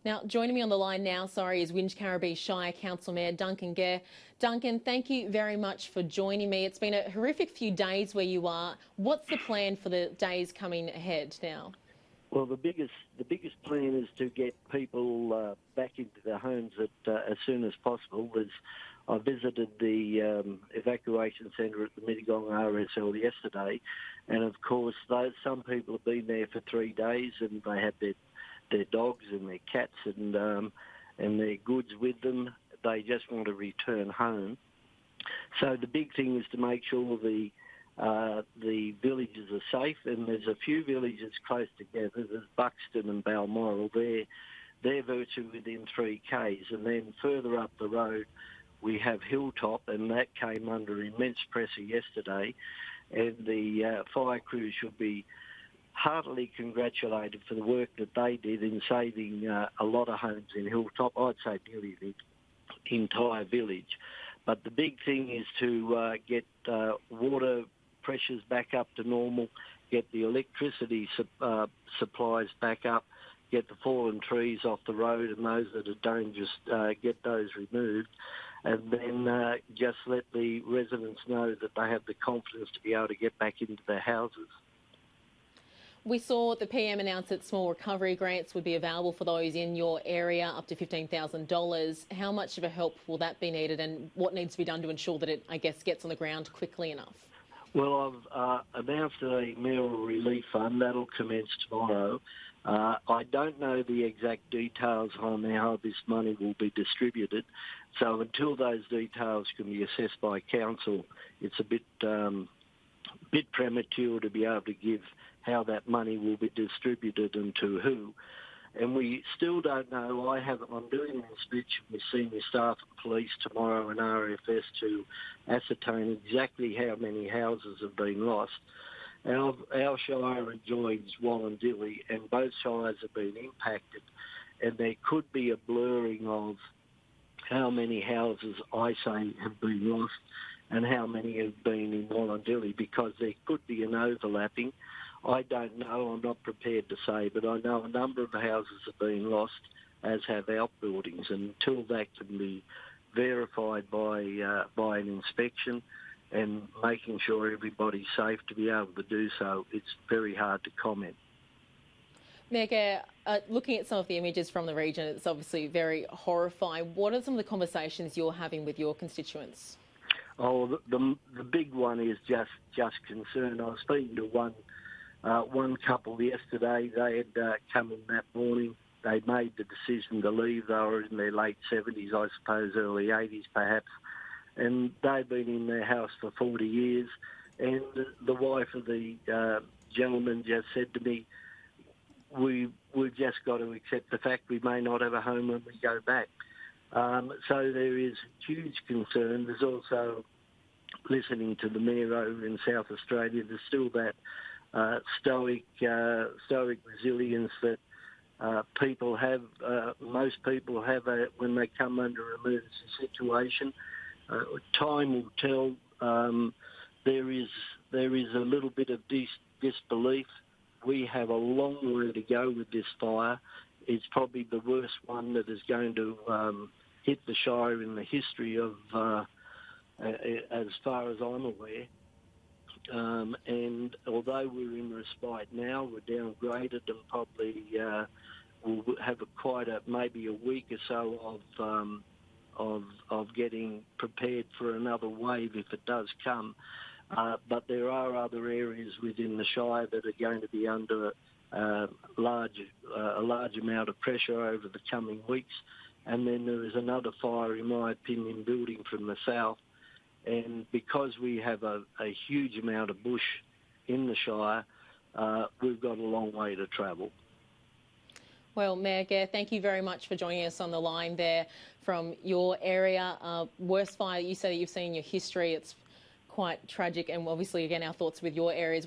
Now, joining me on the line now, is Wingecarribee Shire Council Mayor Duncan Gair. Duncan, thank you very much for joining me. It's been a horrific few days where you are. What's the plan for the days coming ahead now? Well, the biggest plan is to get people back into their homes as soon as possible. I visited the evacuation centre at the Mittagong RSL yesterday, and of course, some people have been there for 3 days, and they have their dogs and their cats and their goods with them. They just want to return home. So the big thing is to make sure the villages are safe, and there's a few villages close together. There's Buxton and Balmoral. They're virtually within 3 k's, and then further up the road we have Hilltop, and that came under immense pressure yesterday, and the fire crew should be heartily congratulated for the work that they did in saving a lot of homes in Hilltop. I'd say nearly the entire village. But the big thing is to get water pressures back up to normal, get the electricity supplies back up, get the fallen trees off the road and those that are dangerous, get those removed, and then just let the residents know that they have the confidence to be able to get back into their houses. We saw the PM announce that small recovery grants would be available for those in your area, up to $15,000. How much of a help will that be needed, and what needs to be done to ensure that it, gets on the ground quickly enough? Well, I've announced a mayoral relief fund that'll commence tomorrow. I don't know the exact details on how this money will be distributed, so until those details can be assessed by council, it's a bit premature to be able to give how that money will be distributed and to who. And we still don't know. I'm doing an inspection with senior staff and police tomorrow and RFS to ascertain exactly how many houses have been lost. Our shire adjoins Wallandilly, and both shires have been impacted, and there could be a blurring of how many houses I say have been lost and how many have been in Wallandilly, because there could be an overlapping. I don't know, I'm not prepared to say, but I know a number of houses have been lost, as have outbuildings, and until that can be verified by an inspection and making sure everybody's safe to be able to do so, it's very hard to comment. Mayor Gair, looking at some of the images from the region, it's obviously very horrifying. What are some of the conversations you're having with your constituents? Oh, the big one is just concern. I was speaking to one couple yesterday. They had come in that morning. They made the decision to leave. They were in their late 70s, I suppose, early 80s perhaps, and they'd been in their house for 40 years. And the wife of the gentleman just said to me, we've just got to accept the fact we may not have a home when we go back. So there is huge concern. There's also, listening to the mayor over in South Australia, there's still that stoic resilience that people have, most people have when they come under an emergency situation. Time will tell. There is a little bit of disbelief. We have a long way to go with this fire. It's probably the worst one that is going to hit the Shire in the history of, as far as I'm aware. And although we're in respite now, we're downgraded and probably we'll have maybe a week or so of getting prepared for another wave if it does come. But there are other areas within the Shire that are going to be under a large amount of pressure over the coming weeks. And then there is another fire, in my opinion, building from the south. And because we have a huge amount of bush in the Shire, we've got a long way to travel. Well, Mayor Gair, thank you very much for joining us on the line there from your area. Worst fire you say that you've seen in your history. It's quite tragic, and obviously, again, our thoughts with your areas.